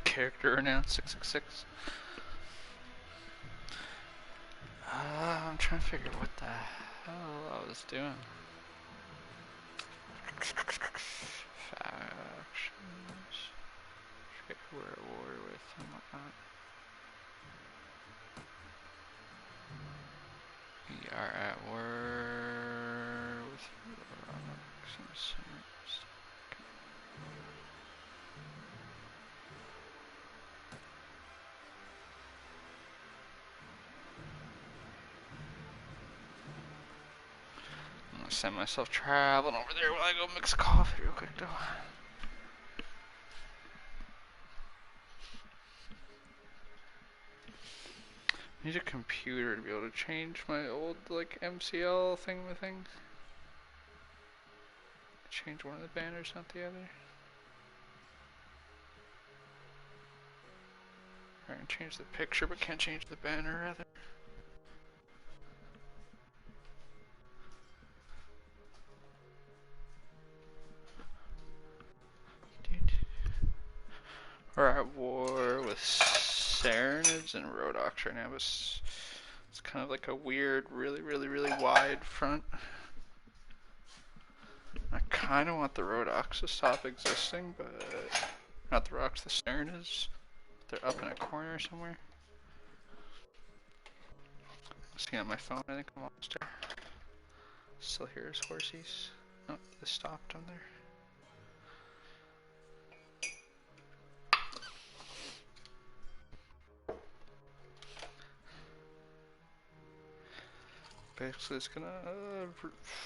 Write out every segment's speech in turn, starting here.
Character announced 666. I'm trying to figure what the hell I was doing. Factions. We're at war with and whatnot. We are at war with I'm gonna send myself traveling over there while I go mix coffee real quick though. I need a computer to be able to change my old like MCL thing. Change one of the banners, not the other. I can change the picture, but can't change the banner rather. We're at war with Sarnids and Rhodoks right now, but it's kind of like a weird, really wide front. I kind of want the Rhodoks to stop existing, but not the Rocks, the Sarnids. They're up in a corner somewhere. See on my phone, I think I'm almost there. Still hear his horsies. Oh, they stopped on there. Basically, it's gonna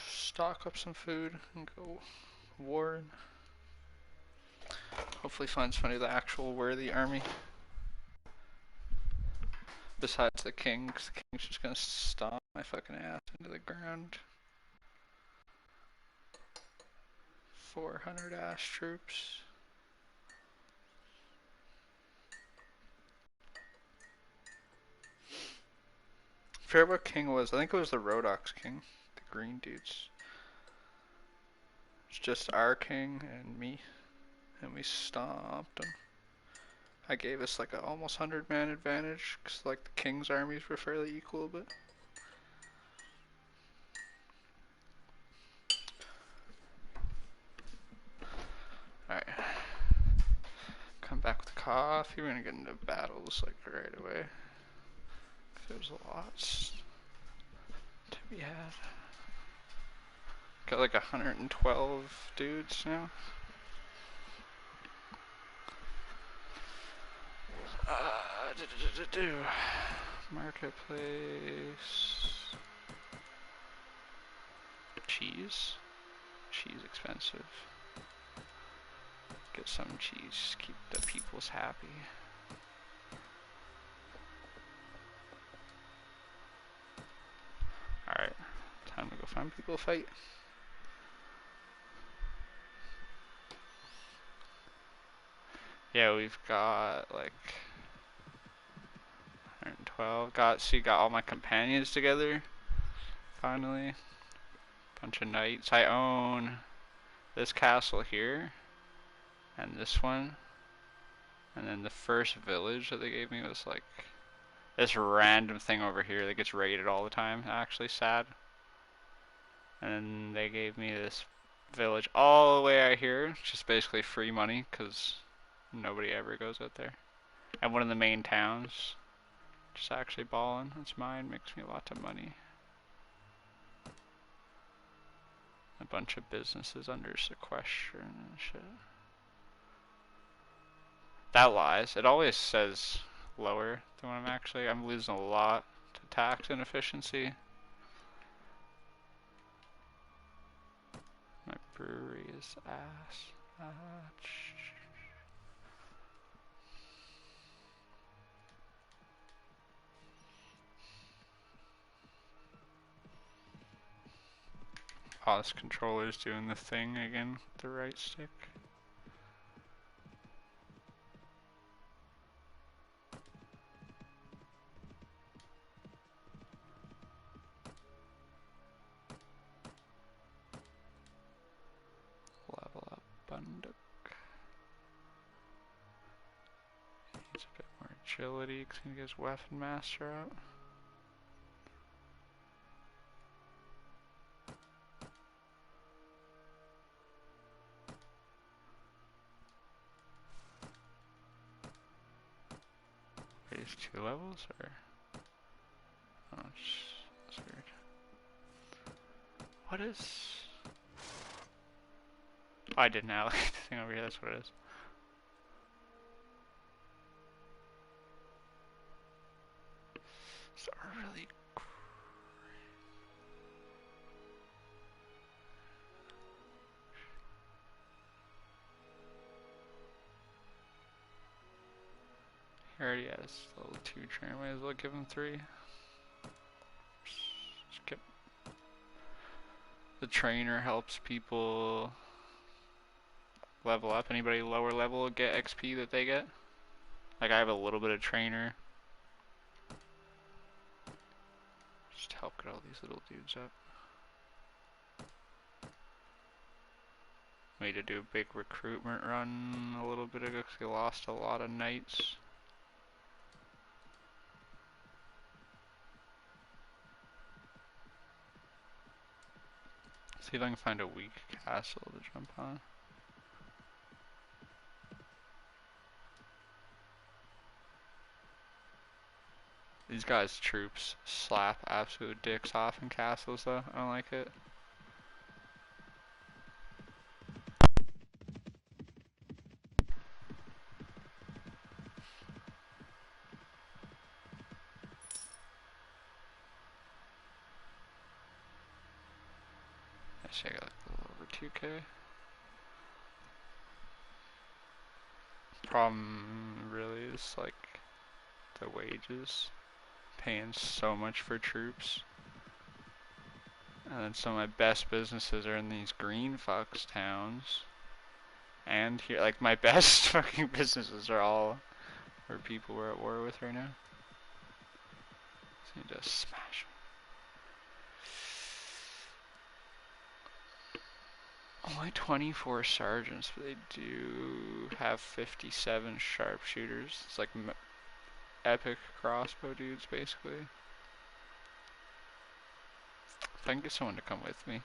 stock up some food and go war and hopefully find somebody the actual worthy army. Besides the king, because the king's just gonna stomp my fucking ass into the ground. 400 ass troops. I forget what king was. I think it was the Rhodoks king. The green dudes. It's just our king and me. And we stomped them. I gave us like a almost 100-man advantage. Because like the king's armies were fairly equal, but... Alright. Come back with coffee. We're gonna get into battles like right away. There's lots to be had. Got like 112 dudes now. Marketplace. Cheese. Cheese expensive. Get some cheese. Keep the peoples happy. Alright. Time to go find people to fight. Yeah, we've got like 112. So you got all my companions together. Finally. Bunch of knights. I own this castle here. And this one. And then the first village that they gave me was like this random thing over here that gets raided all the time. Actually sad. And then they gave me this village all the way out here. Just basically free money because nobody ever goes out there. And one of the main towns. Just actually balling. It's mine. Makes me lots of money. A bunch of businesses under sequestration and shit. That lies. It always says lower than what I'm losing a lot to tax inefficiency. My brewery is ass. Oh, this controller's doing the thing again with the right stick. agility because he can get his weapon master out. Wait, he's 2 levels or? Oh, that's weird. What is? Oh, I didn't allocate the thing over here. That's what it is. So really. He already has level 2 trainer. Might as well give him 3. Skip. The trainer helps people level up. Anybody lower level get XP that they get. Like I have a little bit of trainer. Just to help get all these little dudes up. We need to do a big recruitment run a little bit ago because we lost a lot of knights. See if I can find a weak castle to jump on. These guys' troops slap absolute dicks off in castles though. I don't like it. Actually, I got like a little over 2k. Problem really is like the wages. Paying so much for troops. And then some of my best businesses are in these green fucks towns. And here, like my best fucking businesses are all where people we're at war with right now. Just need to smash them. Only 24 sergeants, but they do have 57 sharpshooters. It's like epic crossbow dudes, basically. If I can get someone to come with me.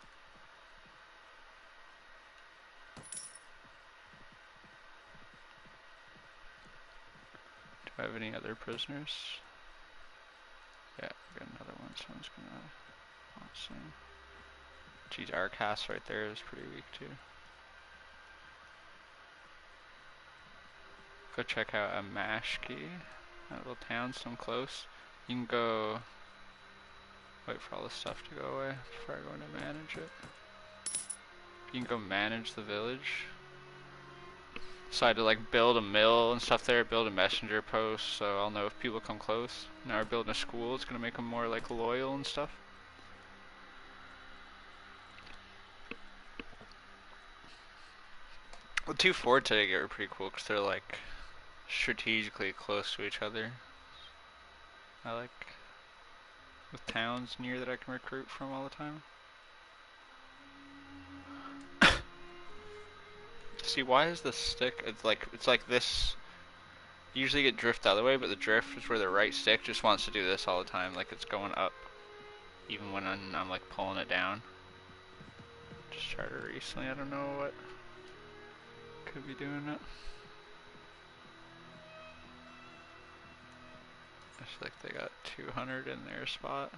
Do I have any other prisoners? Yeah, I got another one. Someone's gonna want soon. Geez, our cast right there is pretty weak too. Go check out Amashki. That little town, some close. You can go wait for all this stuff to go away before I go in to manage it. You can go manage the village. Decide to like build a mill and stuff there, build a messenger post so I'll know if people come close. Now we're building a school, it's gonna make them more like loyal and stuff. The 2 forts I get are pretty cool because they're like strategically close to each other. I like with towns near that I can recruit from all the time. See, why is the stick? It's like this. You usually get drift the other way, but the drift is where the right stick just wants to do this all the time, like it's going up, even when I'm like pulling it down. Just tried it recently. I don't know what could be doing it. I feel like they got 200 in their spot.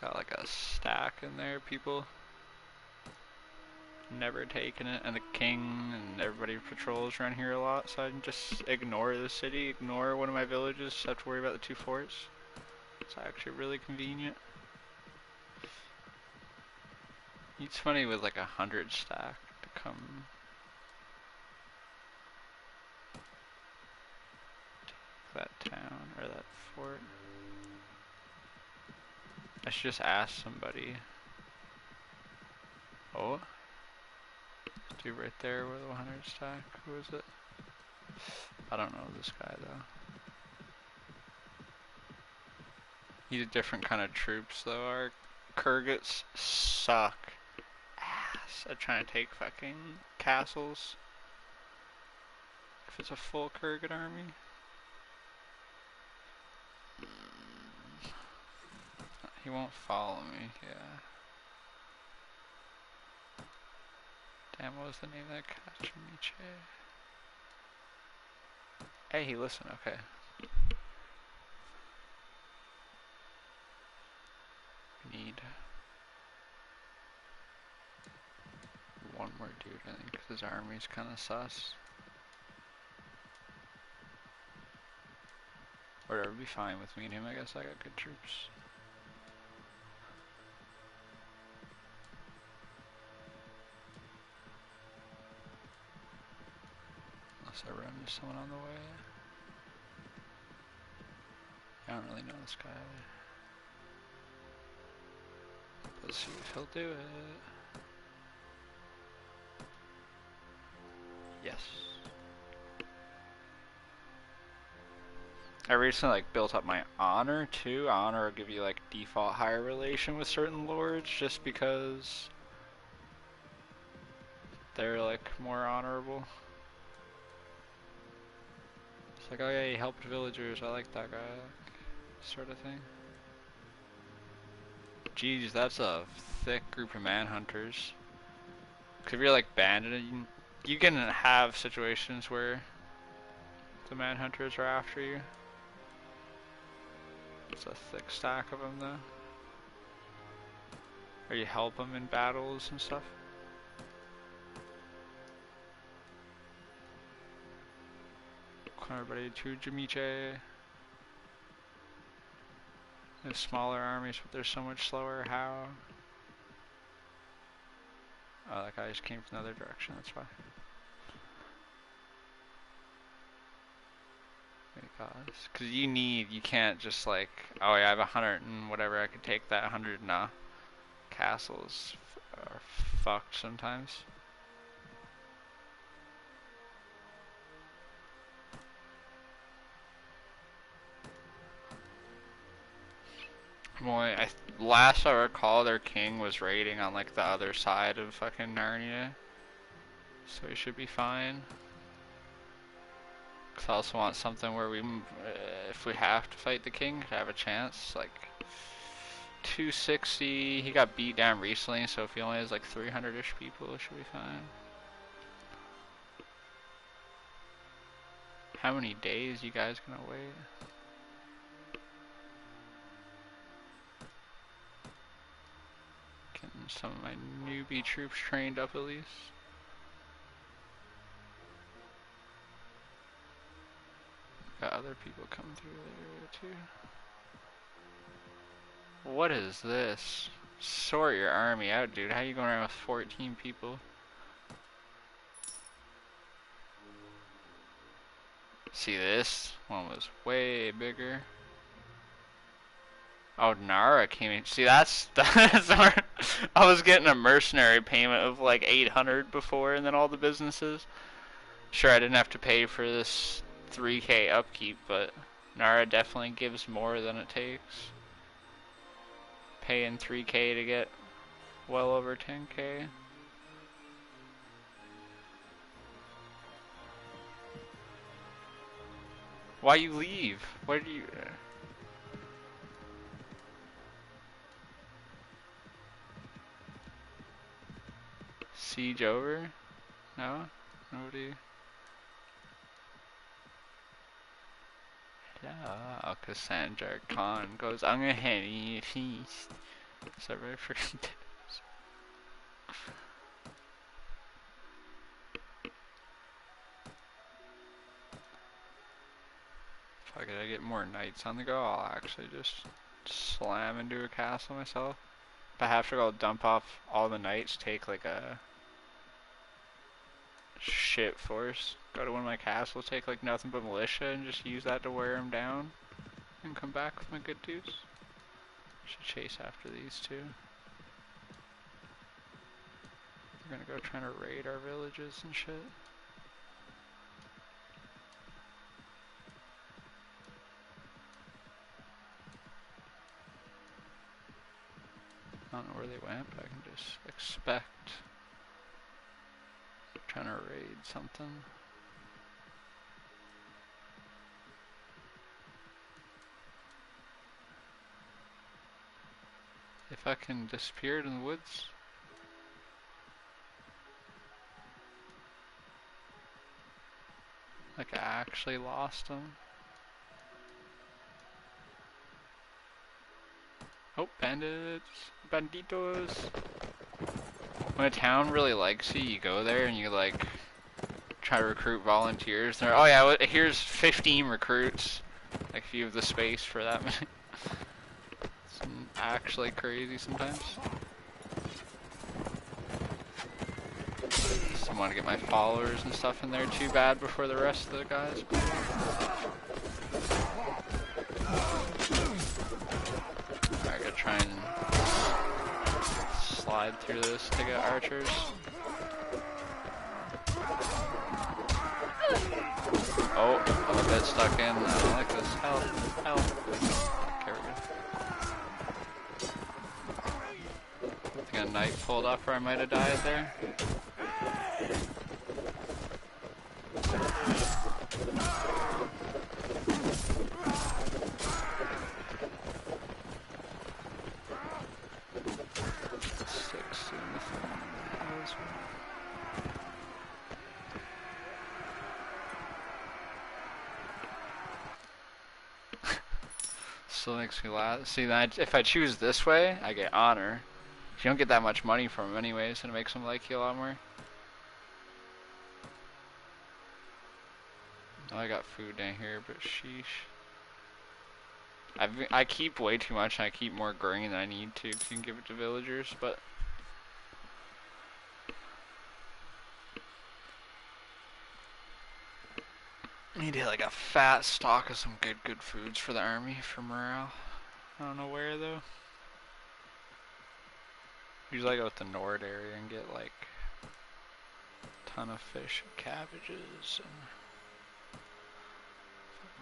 Got like a stack in there, people. Never taking it, and the king and everybody patrols around here a lot, so I can just ignore the city, ignore one of my villages, have to worry about the 2 forts. It's actually really convenient. It's funny with like 100 stack to come to that town or that fort. I should just ask somebody. Oh, dude right there with 100 stack. Who is it? I don't know this guy though. He's a different kind of troops though. Our Kurgats suck ass at trying to take fucking castles. if it's a full Kurgan army. He won't follow me, yeah. Damn, what was the name of that Kachimiche? Hey, he listened, okay. Need one more dude, I think, because his army's kind of sus. Whatever, be fine with me and him, I guess I got good troops. Unless I run into someone on the way. I don't really know this guy either. Let's see if he'll do it. Yes. I recently like built up my honor too. Honor will give you like default higher relation with certain lords just because they're like more honorable. It's like, oh yeah, he helped villagers, I like that guy, sort of thing. Jeez, that's a thick group of manhunters. Cause if you're like banded, you can have situations where the manhunters are after you. It's a thick stack of them though. Or you help them in battles and stuff. Everybody to Jamiche. There's smaller armies, but they're so much slower. How? Oh, that guy just came from the other direction, that's why. Because you can't just like, oh yeah, I have 100 and whatever, I could take that 100, nah. Castles are fucked sometimes. Well, last I recall, their king was raiding on like the other side of fucking Narnia. So he should be fine. Cause I also want something where we, if we have to fight the king, to have a chance. Like 260. He got beat down recently, so if he only has like 300-ish people, it should be fine. How many days you guys gonna wait? Getting some of my newbie troops trained up at least. Got other people coming through the area too. What is this? Sort your army out, dude. How you going around with 14 people? See, this one was way bigger. Oh, Nara came in. See, that's I was getting a mercenary payment of like 800 before, and then all the businesses. Sure, I didn't have to pay for this 3K upkeep, but Nara definitely gives more than it takes. Paying 3K to get well over 10K. Why you leave? Why did you... Siege over? No? Nobody? Hello? Cause Sanjar Khan goes, I'm gonna hand you a feast. So everybody freaking dips. Fuck it, I get more knights on the go, I'll actually just slam into a castle myself. If I have to go dump off all the knights, take like a shit force, go to one of my castles, take like nothing but militia, and just use that to wear them down, and come back with my good dudes. Should chase after these two. We're gonna go trying to raid our villages and shit. I don't know where they went, but I can just expect trying to raid something. fucking disappeared in the woods. Like I actually lost them. Oh, bandits, banditos. When a town really likes you, you go there and you like try to recruit volunteers. They're, oh yeah, here's 15 recruits. Like if you have the space for that many. It's actually crazy sometimes. Just want to get my followers and stuff in there too bad before the rest of the guys. I gotta try and slide through this to get archers. Oh, I'm a bit stuck in. I don't like this. Help, help. Okay, we're good. I think a knight pulled up or I might have died there. Still makes me laugh. See, if I choose this way, I get honor. You don't get that much money from them anyways, and it makes them like you a lot more. Oh, I got food down here, but sheesh. I keep way too much, and I keep more grain than I need to give it to villagers, but I need to get like a fat stock of some good foods for the army for morale. I don't know where though. Usually I go with the Nord area and get like a ton of fish and cabbages and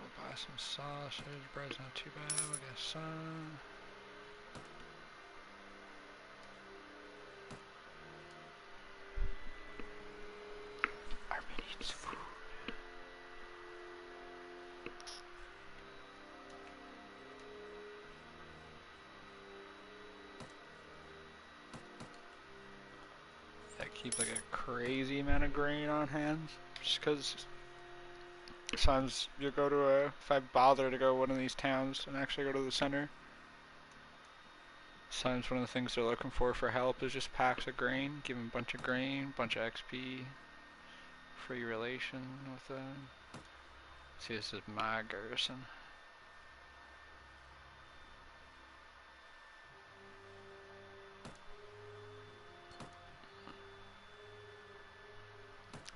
we'll buy some sausage. Bread's not too bad. We'll get some. Army needs food. Keep like a crazy amount of grain on hand, just because sometimes you'll go to if I bother to go to one of these towns and actually go to the center, sometimes one of the things they're looking for help is just packs of grain. Give them a bunch of grain, bunch of XP, free relation with them. See, this is my garrison.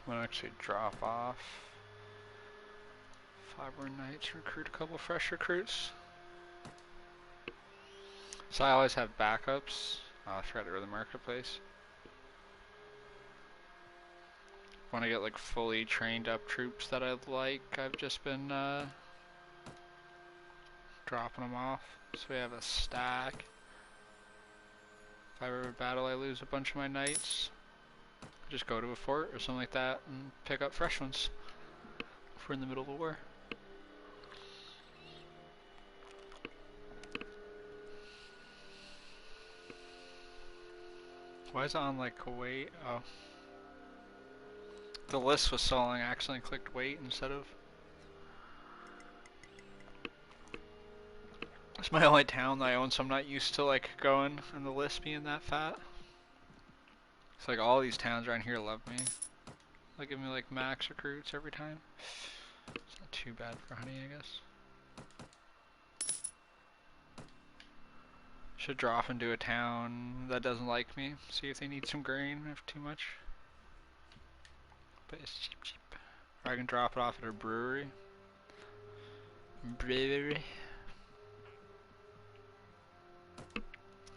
I'm gonna actually drop off 5 more knights, recruit a couple fresh recruits. So I always have backups. Oh, I forgot to go to the marketplace. When I get like fully trained up troops that I like, I've just been dropping them off. So we have a stack. If I ever battle, I lose a bunch of my knights. Just go to a fort or something like that and pick up fresh ones if we're in the middle of a war. Why is it on like wait? Oh. The list was so long I accidentally clicked wait instead of. It's my only town that I own, so I'm not used to like going and the list being that fat. It's like all these towns around here love me. They'll give me like max recruits every time. It's not too bad for honey, I guess. Should drop into a town that doesn't like me. See if they need some grain if too much. But it's cheap. Or I can drop it off at a brewery. Alright,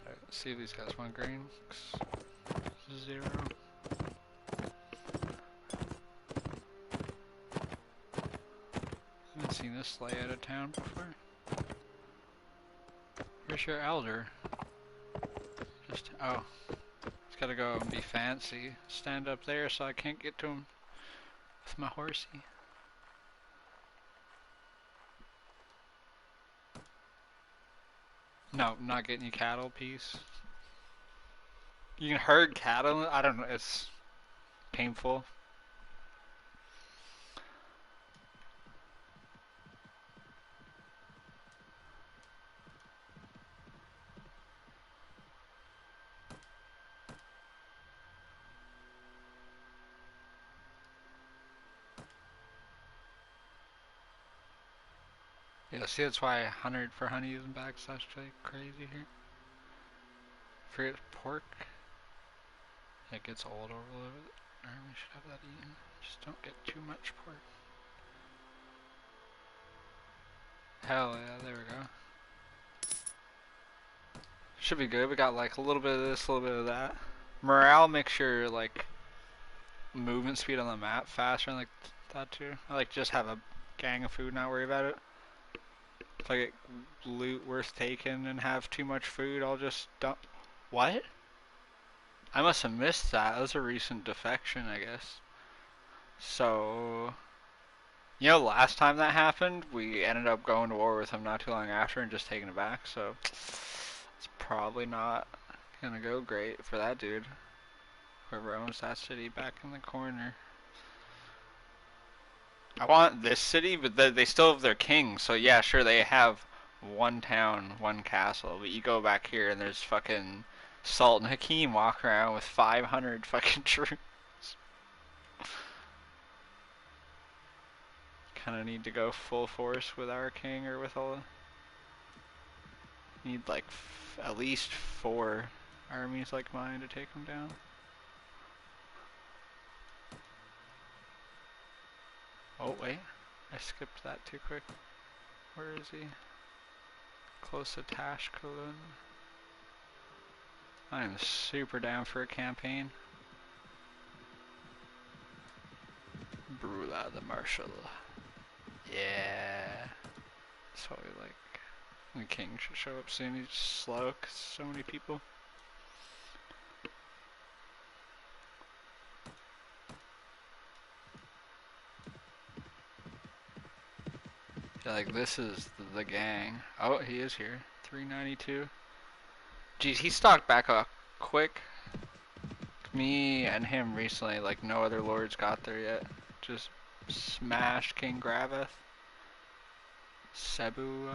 let's see if these guys want grain. 0. I haven't seen this layout of town before. Where's your elder? Just, oh. He's gotta go and be fancy. Stand up there so I can't get to him with my horsey. No, not getting you cattle, peace. You can herd cattle. I don't know. It's painful. Yeah, see, that's why 100 for honey isn't backslash like crazy here. Forget pork. It gets old over a little bit. We should have that eaten. Just don't get too much pork. Hell yeah, there we go. Should be good. We got like a little bit of this, a little bit of that. Morale makes your like movement speed on the map faster, and like that too. I like just have a gang of food, not worry about it. If I get loot worth taking and have too much food, I'll just dump. What? I must have missed that. That was a recent defection, I guess. So, you know, last time that happened, we ended up going to war with him not too long after and just taking it back. So, it's probably not gonna go great for that dude. Whoever owns that city back in the corner. I want this city, but they still have their king. So yeah, sure, they have one town, one castle. But you go back here and there's fucking Sultan Hakim walking around with 500 fucking troops. Kind of need to go full force with our king or with all. Need like at least 4 armies like mine to take him down. Oh wait, I skipped that too quick. Where is he? Close to Tashkelon. I am super down for a campaign. Brula the Marshal. Yeah. That's what we like. The king should show up soon. He's slow because so many people. Yeah, like this is the gang. Oh, he is here. 392. Geez, he stocked back up quick. Me and him recently, like no other lords got there yet. Just smashed King Graveth. Cebu,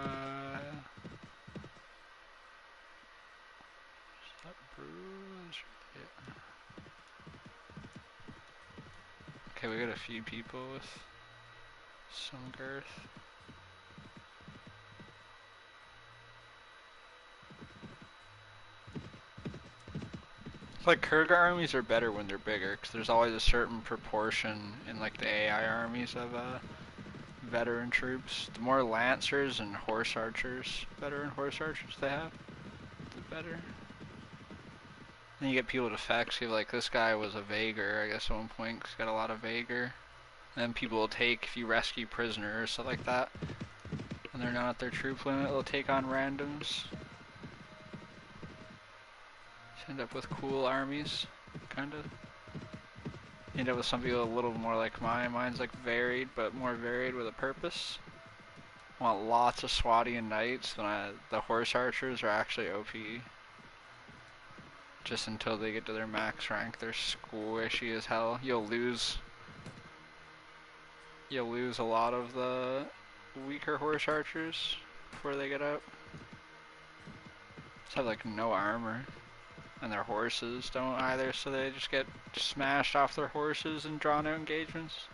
okay, we got a few people with some girth. Like Kurga armies are better when they're bigger, because there's always a certain proportion in like the AI armies of veteran troops. The more lancers and horse archers, veteran horse archers they have, the better. Then you get people with effects. You have, like, this guy was a Vager, I guess, at one point, 'cause he's got a lot of Vager. And then people will take, if you rescue prisoners, stuff like that, and they're not at their troop limit, they'll take on randoms. So end up with cool armies, kind of. End up with some people a little more like mine. Mine's like varied, but more varied with a purpose. I want lots of Swadian knights. The horse archers are actually OP. Just until they get to their max rank, they're squishy as hell. You'll lose a lot of the weaker horse archers before they get up. Just have like no armor, and their horses don't either, so they just get smashed off their horses in drawn out engagements.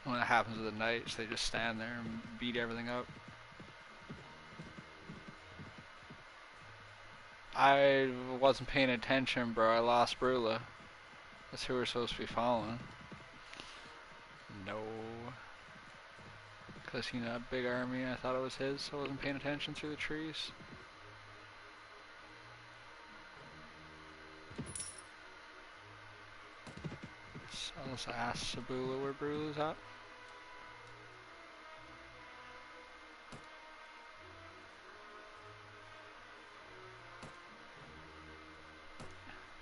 When it happens to the knights, they just stand there and beat everything up. I wasn't paying attention, bro. I lost Brula. That's who we're supposed to be following. No. Because he had a big army, I thought it was his, so I wasn't paying attention through the trees. So let's ask Sabula where Brula's at.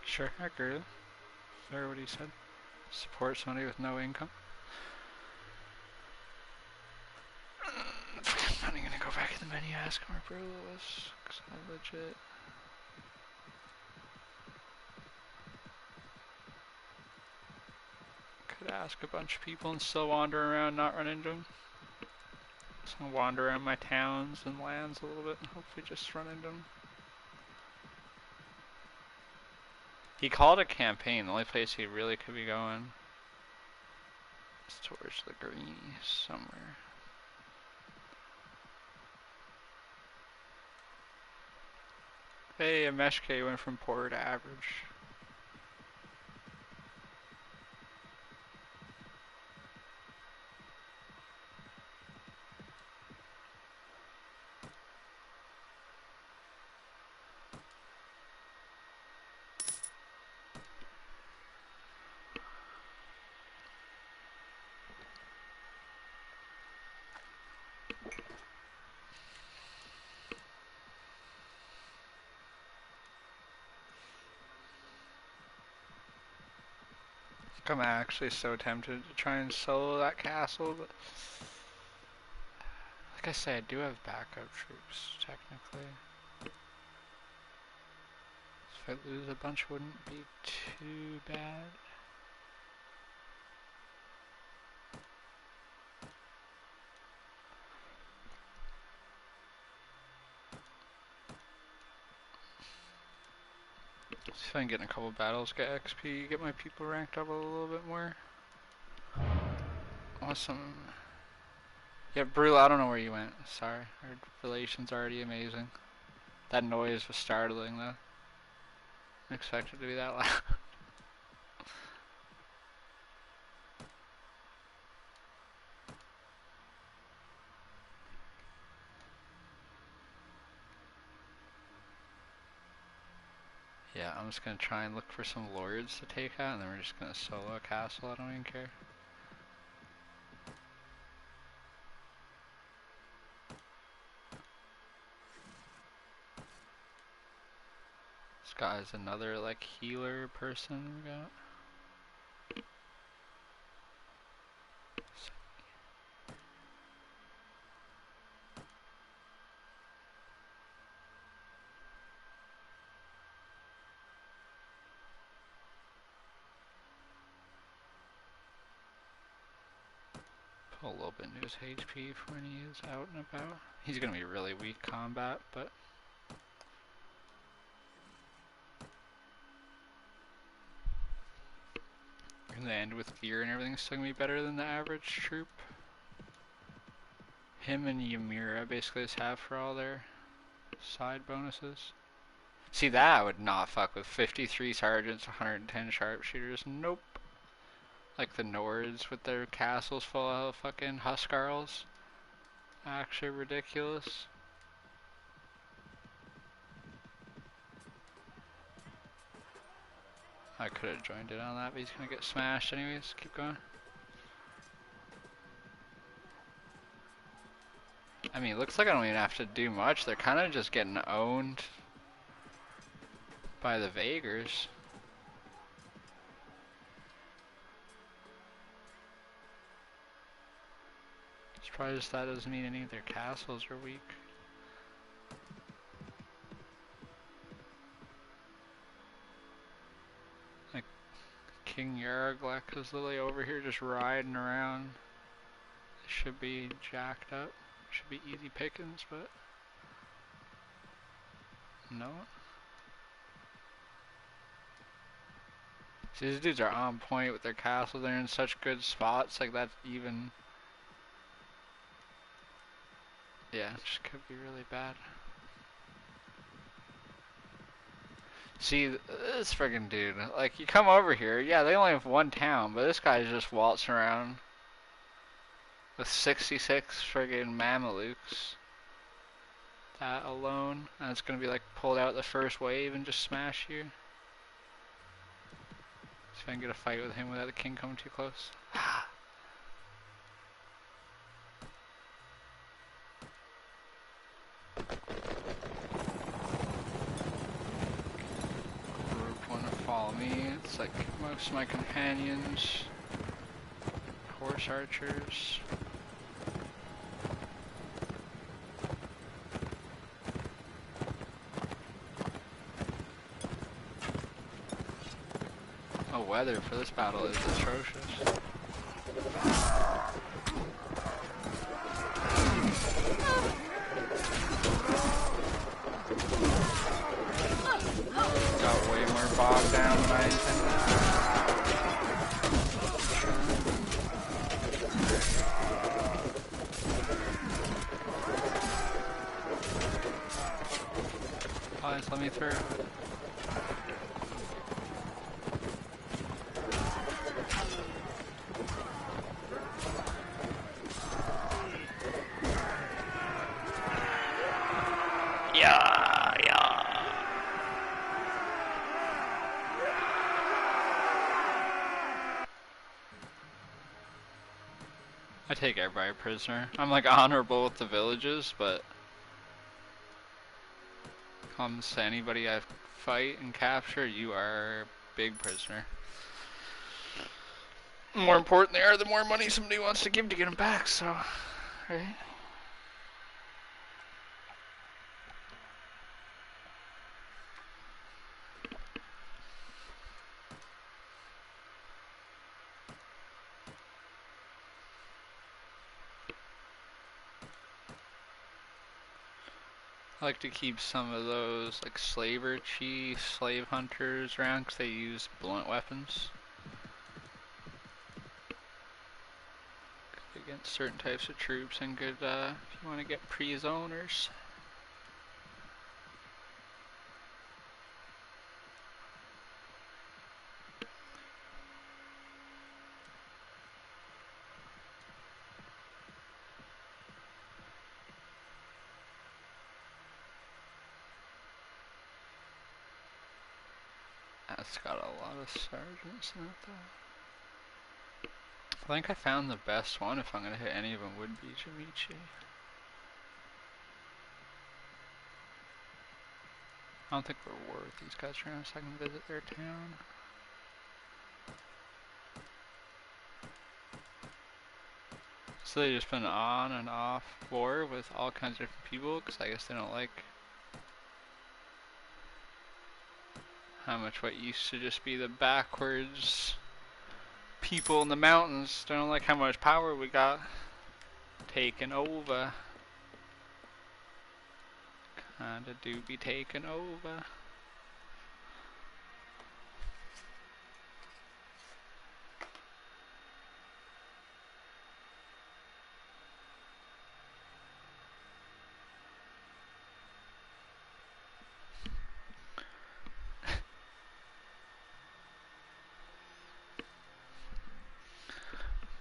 Sure, I agree. Sorry what he said. Support somebody with no income. I'm gonna go back in the menu, ask him where Bro was, cause I'm legit. Could ask a bunch of people and still wander around, not run into them. Just gonna wander around my towns and lands a little bit and hopefully just run into them. He called a campaign. The only place he really could be going is towards the green somewhere. Hey, a Meshke went from poor to average. I'm actually so tempted to try and solo that castle, but like I say, I do have backup troops, technically. So if I lose a bunch, wouldn't be too bad. See if I can get in a couple battles, get XP, get my people ranked up a little bit more. Awesome. Yeah, Brule, I don't know where you went. Sorry. Our relation's already amazing. That noise was startling, though. I expected it to be that loud. Yeah, I'm just gonna try and look for some lords to take out, and then we're just gonna solo a castle. I don't even care. This guy's another like healer person we got. Put a little bit into his HP for when he is out and about. He's gonna be really weak combat, but in the end with gear and everything, still gonna be better than the average troop. Him and Ymira basically just have for all their side bonuses. See, that I would not fuck with. 53 sergeants, 110 sharpshooters. Nope. Like the Nords with their castles full of fucking Huskarls. Actually ridiculous. I could have joined in on that, but he's gonna get smashed anyways. Keep going. I mean, it looks like I don't even have to do much. They're kind of just getting owned by the Vaegrs. Surprised that doesn't mean any of their castles are weak. Like King Yarglek is literally over here just riding around. It should be jacked up. Should be easy pickings, but no. See, these dudes are on point with their castle. They're in such good spots. Like that's even. Yeah, it just could be really bad. See, this friggin' dude, like, you come over here, yeah, they only have one town, but this guy's just waltzing around with 66 friggin' Mamelukes. That alone, and it's gonna be like pulled out the first wave and just smash you. See if I can get a fight with him without the king coming too close. Group wanna follow me. It's like most of my companions. Horse archers. weather for this battle is atrocious. Got way more bogged down than I intended. Please let me through. I take everybody prisoner. I'm like honorable with the villages, but comes to anybody I fight and capture, you are big prisoner. More important they are, the more money somebody wants to give to get them back, so, right? I like to keep some of those like slaver chiefs, slave hunters around because they use blunt weapons against certain types of troops and good if you want to get prisoners. That's got a lot of sergeants in it though. I think I found the best one, if I'm going to hit any of them, would be Jimichi. I don't think we're worth these guys around so I can visit their town. So they've just been on and off war with all kinds of different people because I guess they don't like how much what used to just be the backwards people in the mountains. They don't like how much power we got taken over. Kinda do be taken over.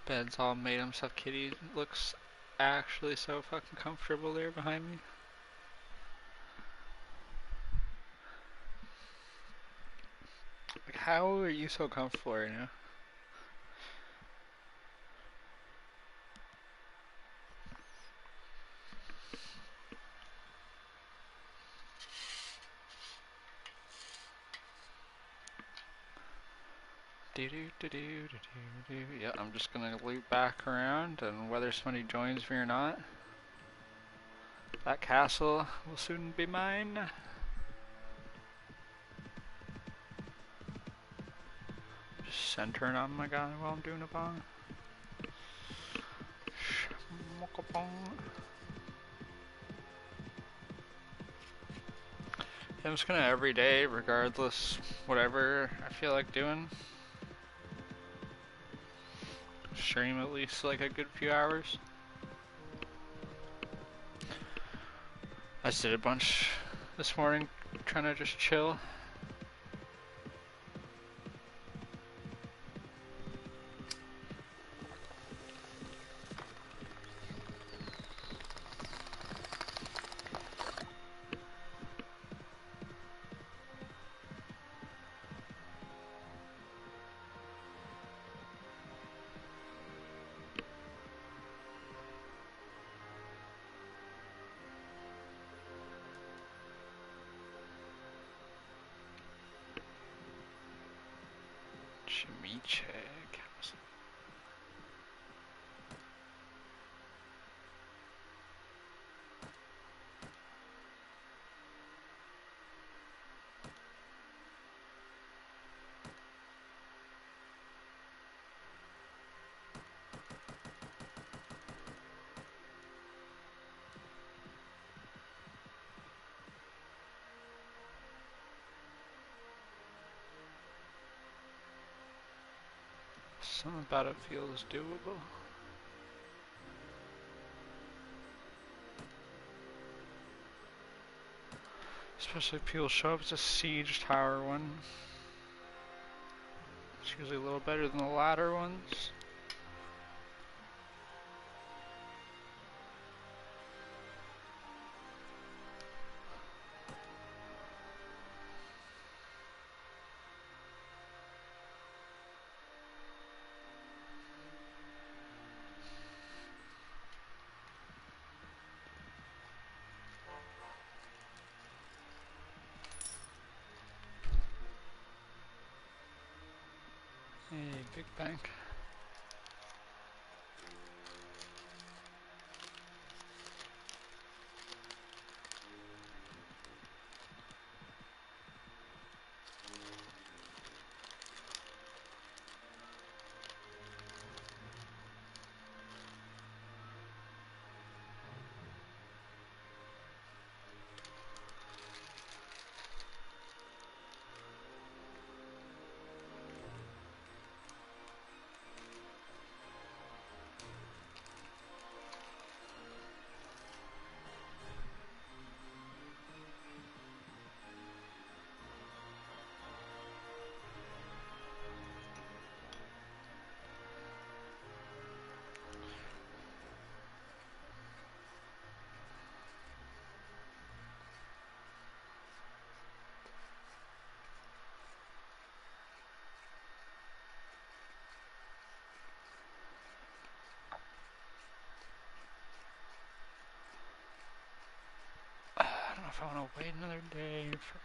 Bed's all made himself kitty. Looks actually so fucking comfortable there behind me. Like, how are you so comfortable right now? Yeah, I'm just gonna loop back around, and whether somebody joins me or not, that castle will soon be mine. Just centering on my guy while I'm doing a bong. I'm just gonna every day, regardless, whatever I feel like doing, stream at least like a good few hours. I just did a bunch this morning, trying to just chill. Something about it feels doable. Especially if people show up as a siege tower one. It's usually a little better than the ladder ones. Hey, big bank. I don't know if I want to wait another day for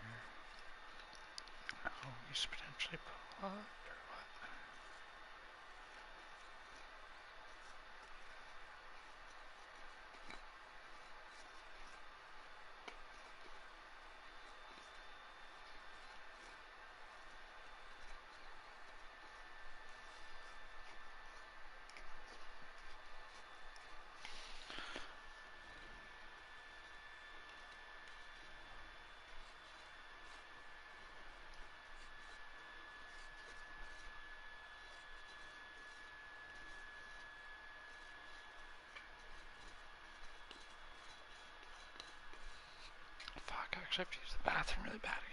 always potentially pull up or what. Fuck, I actually have to use the bathroom really bad again.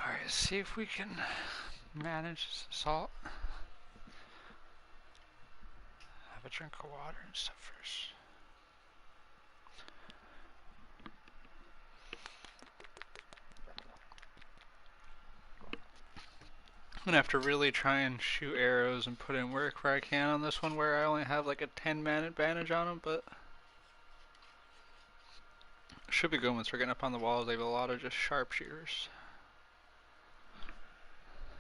Alright, see if we can manage this assault. Have a drink of water and stuff first. I'm gonna have to really try and shoot arrows and put in work where I can on this one, where I only have like a 10-man advantage on them, but should be good once we're getting up on the walls. They have a lot of just sharpshooters.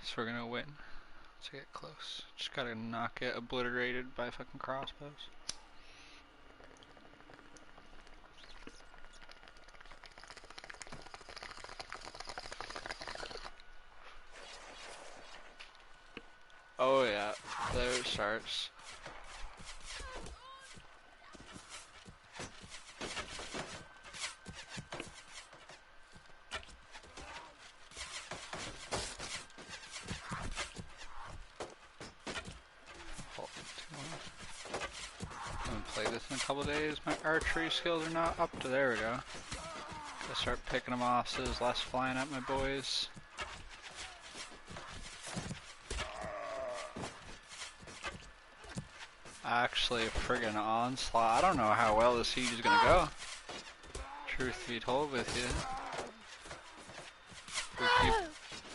So we're gonna win. Let's get close. Just gotta not get obliterated by fucking crossbows. Oh yeah, there it starts. I haven't played this in a couple days. My archery skills are not up to, there we go. Gotta start picking them off so there's less flying at my boys. Actually, a friggin' onslaught. I don't know how well the siege is gonna go. Truth be told with you.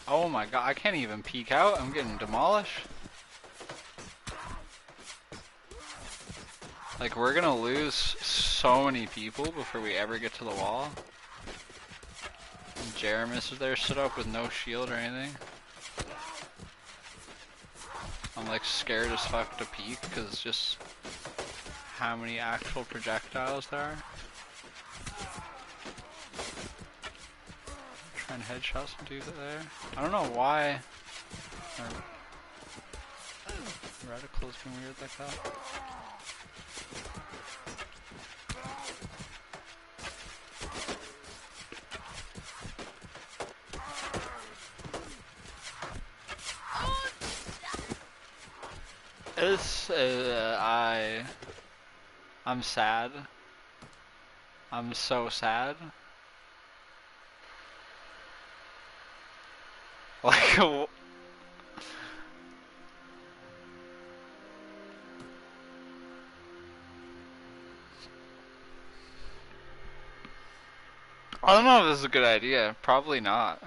Oh my god, I can't even peek out. I'm getting demolished. Like, we're gonna lose so many people before we ever get to the wall. And Jeramis is there stood up with no shield or anything. I'm like scared as fuck to peek because just how many actual projectiles there are. Trying to headshot some dudes there. I don't know why reticles being weird like that. This I'm sad. I'm so sad. Like, I don't know if this is a good idea. Probably not.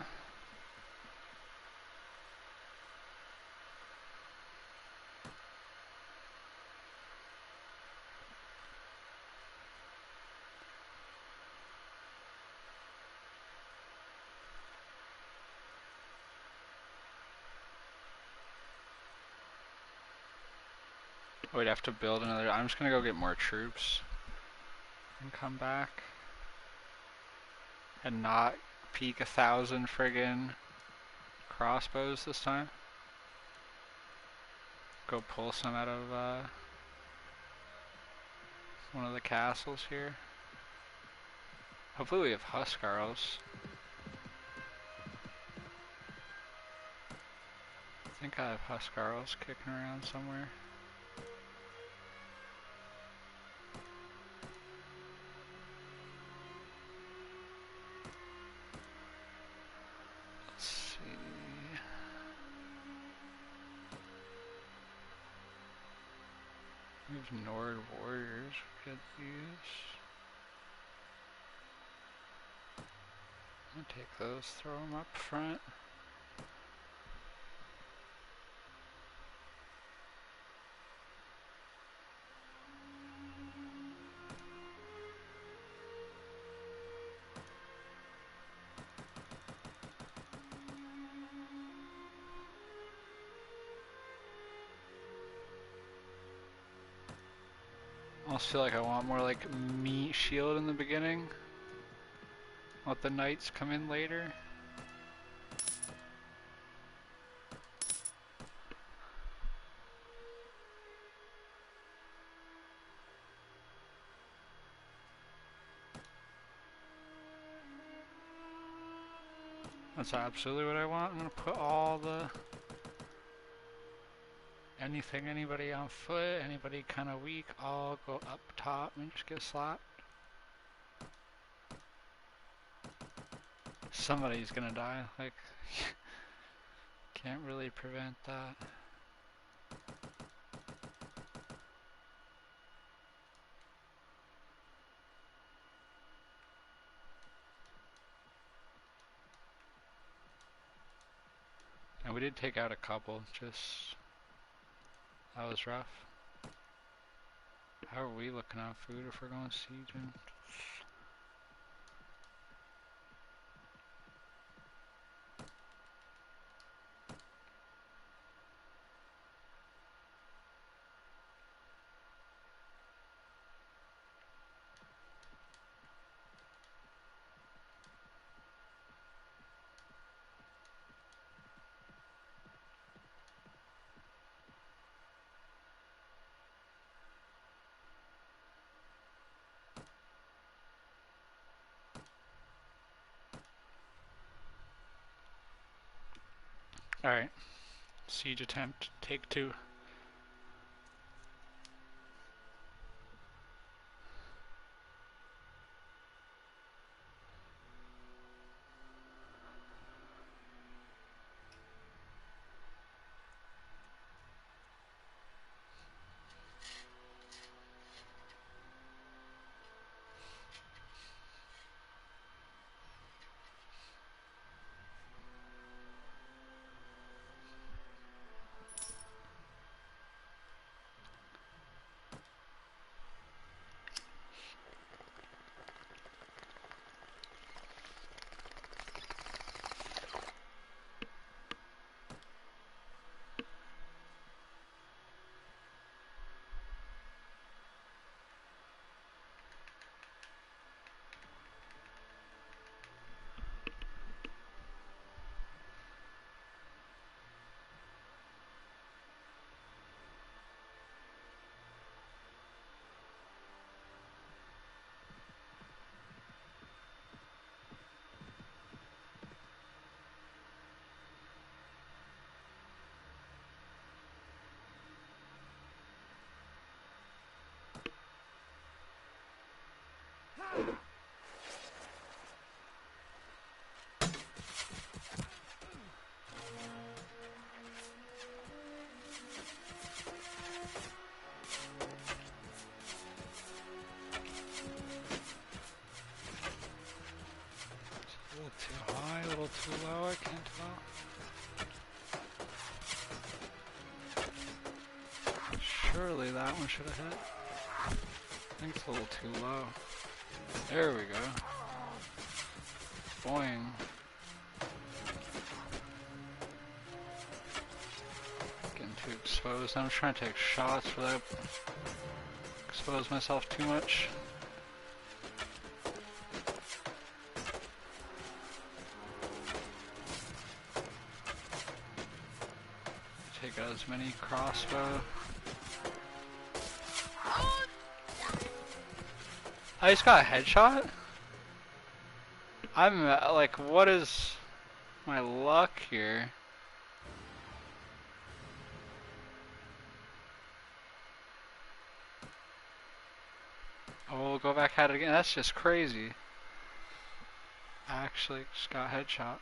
We'd have to build another. I'm just gonna go get more troops and come back and not peek 1,000 friggin' crossbows this time. Go pull some out of one of the castles here. Hopefully we have Huskarls. I think I have Huskarls kicking around somewhere. Let's see. There's Nord warriors we could use. I'm gonna take those, throw them up front. I almost feel like I want more like meat shield in the beginning. Let the knights come in later. That's absolutely what I want. I'm gonna put all the anything, anybody on foot, anybody kind of weak, all go up top and just get slapped. Somebody's gonna die, like, can't really prevent that. we did take out a couple, just... That was rough. How are we looking at food if we're going sieging? Alright. Siege attempt, take 2. A little too high, a little too low, I can't tell. Surely that one should have hit. I think it's a little too low. There we go. Boing. Getting too exposed. I'm trying to take shots without expose myself too much. Take out as many crossbow. I just got a headshot? I'm like, what is my luck here? Oh, we'll go back at it again. That's just crazy. I actually just got a headshot.